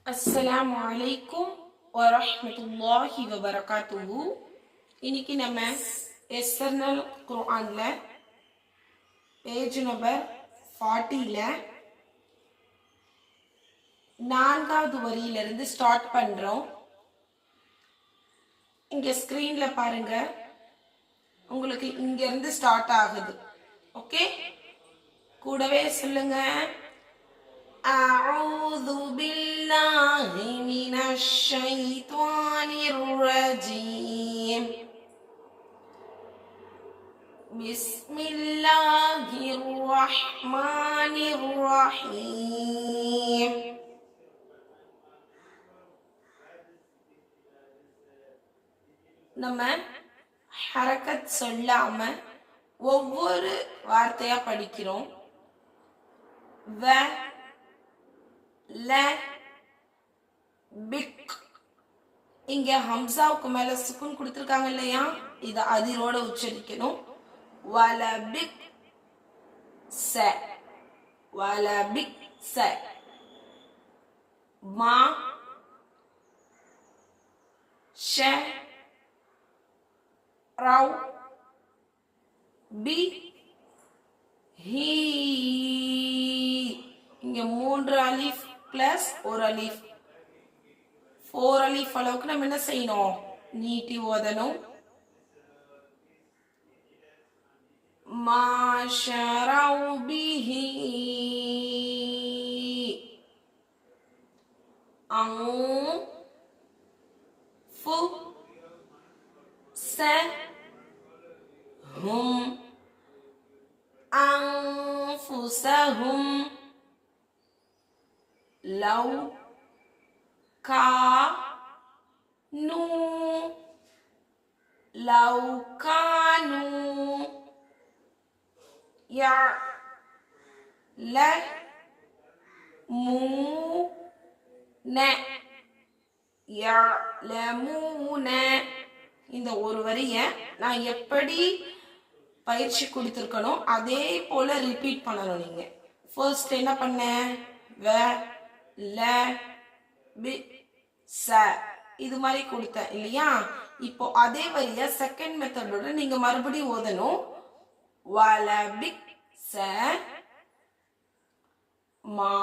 அஸ்ஸலாமு அலைக்கும் வரஹ்மத்துல்லாஹி வபரகாத்துஹு. இன்னைக்கு நம்ம எஸ்ஸர்னல் குர்ஆன்ல பேஜ் நம்பர் 40ல 4வது வரியிலிருந்து ஸ்டார்ட் பண்றோம். இங்க ஸ்கிரீன்ல பாருங்க, உங்களுக்கு இங்க இருந்து ஸ்டார்ட் ஆகுது. ஓகே, கூடவே சொல்லுங்க. أعوذ بالله من الشيطان الرجيم. بسم الله الرحمن الرحيم. நம்ம ஹரக்கத் சொல்லாம ஒவ்வொரு வார்த்தையா படிக்கிறோம். வ ல பிக். இங்க ஹம்சாவுக்கு மேல சுக்குன் கொடுத்திருக்காங்க இல்லையா, இத அதிரோட உச்சரிக்கணும். வல பிக் ச, வல பிக் ச. மா ஷ ரவ் பி ஹீ. இங்க 3 அலிஃப் பிளஸ் ஒரு அலிஃப், 4 அலிஃப் அளவுக்கு நம்ம என்ன செய்யணும், நீட்டி ஓதணும். மாஷரவ் பிஹி ஃபு ச ஹும் அன்ஃபுஸஹும் லவ் கானூ யஅலமூன. இந்த ஒரு வரிய நான் எப்படி பயிற்சி கொடுத்துருக்கணும் அதே போல ரிப்பீட் பண்ணணும். நீங்க ஃபர்ஸ்ட் என்ன பண்ண, வ ல பி ச, இது மாதிரி கொடுத்தேன் இல்லையா. இப்போ அதே வரிய செகண்ட் மெத்தடோட நீங்க மறுபடியும் ஓதணும். வல பிக் ச மா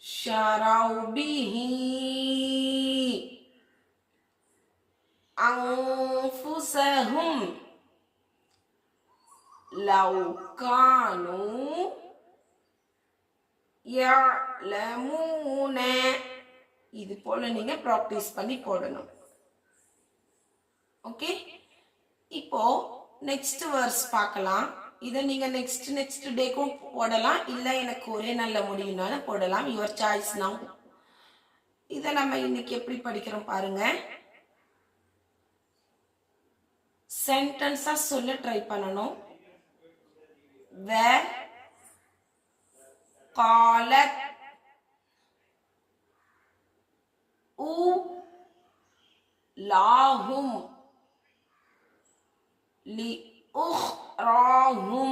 ஷரவ் பிஹி அன்ஃபுஸஹும் லவ் கானூ யஅலமூன. இது போல நீங்க பிராக்டிஸ் பண்ணி போடணும். ஓகே, இப்போ நெக்ஸ்ட் வர்ஸ் பார்க்கலாம். இதை நீங்க நெக்ஸ்ட் டேக்கும் போடலாம், இல்ல எனக்கு ஒரே நல்ல முடியும்னாலும் போடலாம். Your choice now. இதை நம்ம இன்னைக்கு எப்படி படிக்கிறோம் பாருங்க. சென்டென்ஸா சொல்ல ட்ரை பண்ணணும். வ قالت لهم لأخراهم.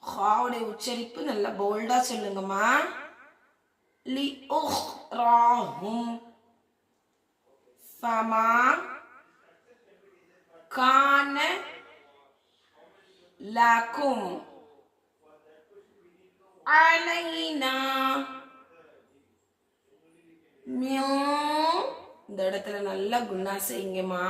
ஹாவுடைய உச்சரிப்பு நல்லா போல்டா சொல்லுங்கம்மா. لأخراهم فما كان لكم அலைனா. இந்த இடத்துல நல்லா குணா செய்யுங்கம்மா.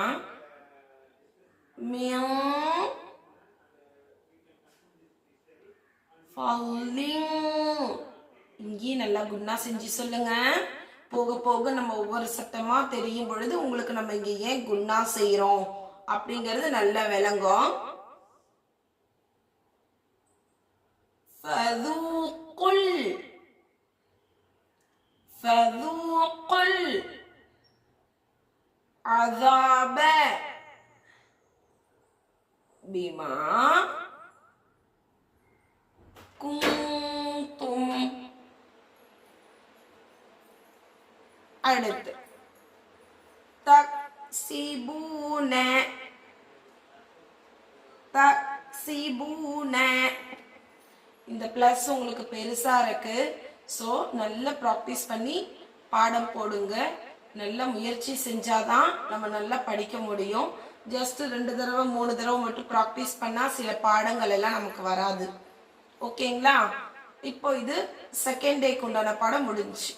இங்கேயும் நல்லா குணா செஞ்சு சொல்லுங்க. போக போக நம்ம ஒவ்வொரு சட்டமா தெரியும் பொழுது உங்களுக்கு நம்ம இங்க ஏன் குணா செய்யறோம் அப்படிங்கிறது நல்லா விளங்கும். فذوقوا العذاب بما كنتم. அடுத்து தக்ஸிபூன. இந்த பிளஸ் உங்களுக்கு பெருசா இருக்கு, ஸோ நல்லா ப்ராக்டிஸ் பண்ணி பாடம் போடுங்க. நல்ல முயற்சி செஞ்சாதான் நம்ம நல்லா படிக்க முடியும். ஜஸ்ட் 2 தடவை 3 தடவை மட்டும் ப்ராக்டிஸ் பண்ணால் சில பாடங்கள் எல்லாம் நமக்கு வராது. ஓகேங்களா? இப்போ இது செகண்ட் டேக்கு உண்டான பாடம் முடிஞ்சுச்சு.